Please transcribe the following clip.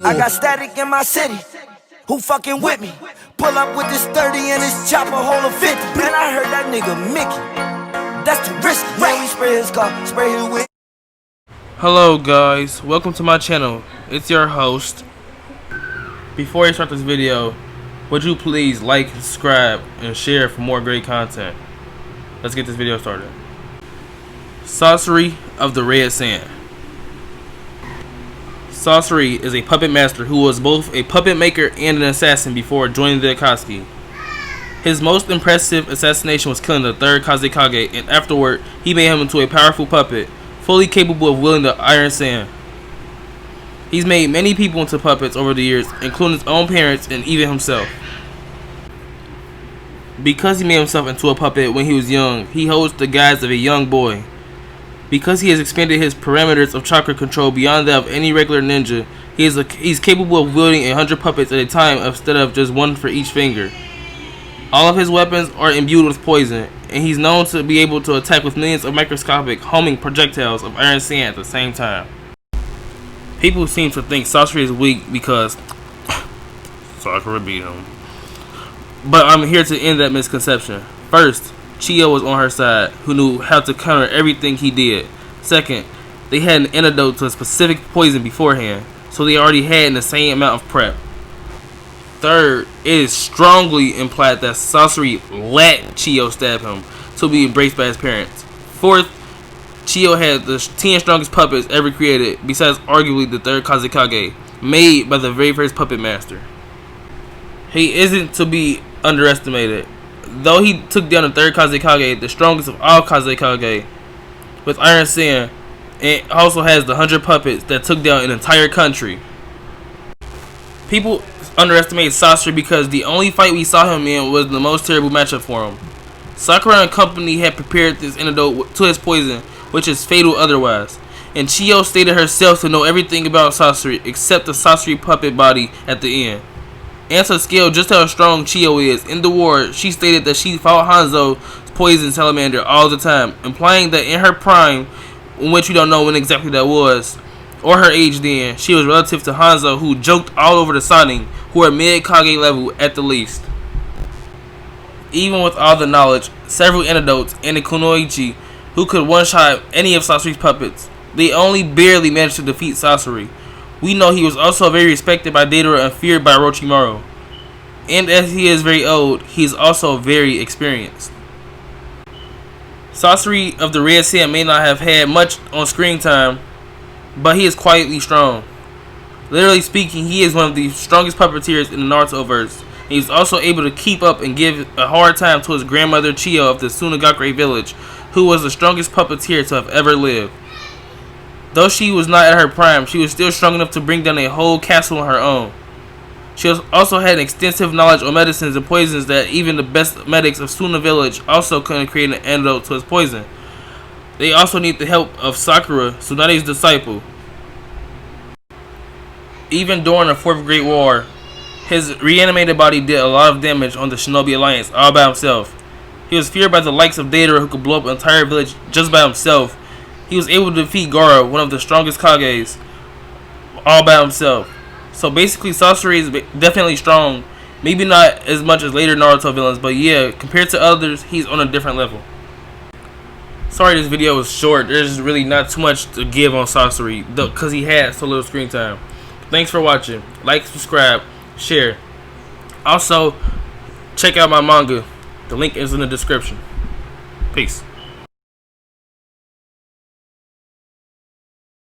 I got static in my city. Who fucking with me? Pull up with this 30 and this chopper hold a 50. Man, I heard that nigga Mickey. That's too risky. Man, we spray his car, spray his wig. Hello guys, welcome to my channel. It's your host. Before I start this video, would you please like, subscribe, and share for more great content. Let's get this video started. Sasori of the Red Sand. Sasori is a puppet master who was both a puppet maker and an assassin before joining the Akatsuki. His most impressive assassination was killing the third Kazekage, and afterward he made him into a powerful puppet, fully capable of wielding the iron sand. He's made many people into puppets over the years, including his own parents and even himself. Because he made himself into a puppet when he was young, he holds the guise of a young boy. Because he has expanded his parameters of chakra control beyond that of any regular ninja, he's capable of wielding 100 puppets at a time instead of just one for each finger. All of his weapons are imbued with poison, and he's known to be able to attack with millions of microscopic homing projectiles of iron sand at the same time. People seem to think Sasori is weak because Sakura beat him. But I'm here to end that misconception. First, Chiyo was on her side, who knew how to counter everything he did. Second, they had an antidote to a specific poison beforehand, so they already had the same amount of prep. Third, it is strongly implied that Sasori let Chiyo stab him to be embraced by his parents. Fourth, Chiyo had the 10 strongest puppets ever created, besides arguably the third Kazekage, made by the very first puppet master. He isn't to be underestimated. Though he took down the third Kazekage, the strongest of all Kazekage, with iron sand, and also has the 100 puppets that took down an entire country. People underestimate Sasori because the only fight we saw him in was the most terrible matchup for him. Sakura and company had prepared this antidote to his poison, which is fatal otherwise. And Chiyo stated herself to know everything about Sasori except the Sasori puppet body at the end. And to scale just how strong Chiyo is, in the war, she stated that she fought Hanzo's poison salamander all the time, implying that in her prime, in which we don't know when exactly that was, or her age then, she was relative to Hanzo, who joked all over the Sanin, who are mid-Kage level at the least. Even with all the knowledge, several antidotes, and a kunoichi, who could one-shot any of Sasori's puppets, they only barely managed to defeat Sasori. We know he was also very respected by Deidara and feared by Orochimaru. And as he is very old, he is also very experienced. Sasori of the Red Sand may not have had much on screen time, but he is quietly strong. Literally speaking, he is one of the strongest puppeteers in the Naruto-verse. And he is also able to keep up and give a hard time to his grandmother Chiyo of the Tsunagakure village, who was the strongest puppeteer to have ever lived. Though she was not at her prime, she was still strong enough to bring down a whole castle on her own. She also had extensive knowledge on medicines and poisons that even the best medics of Suna village also couldn't create an antidote to his poison. They also need the help of Sakura, Tsunade's disciple. Even during the Fourth Great War, his reanimated body did a lot of damage on the Shinobi Alliance all by himself. He was feared by the likes of Deidara, who could blow up an entire village just by himself. He was able to defeat Gaara, one of the strongest Kages, all by himself. So basically, Sasori is definitely strong. Maybe not as much as later Naruto villains, but yeah, compared to others, he's on a different level. Sorry this video was short. There's really not too much to give on Sasori, because he had so little screen time. Thanks for watching. Like, subscribe, share. Also, check out my manga. The link is in the description. Peace.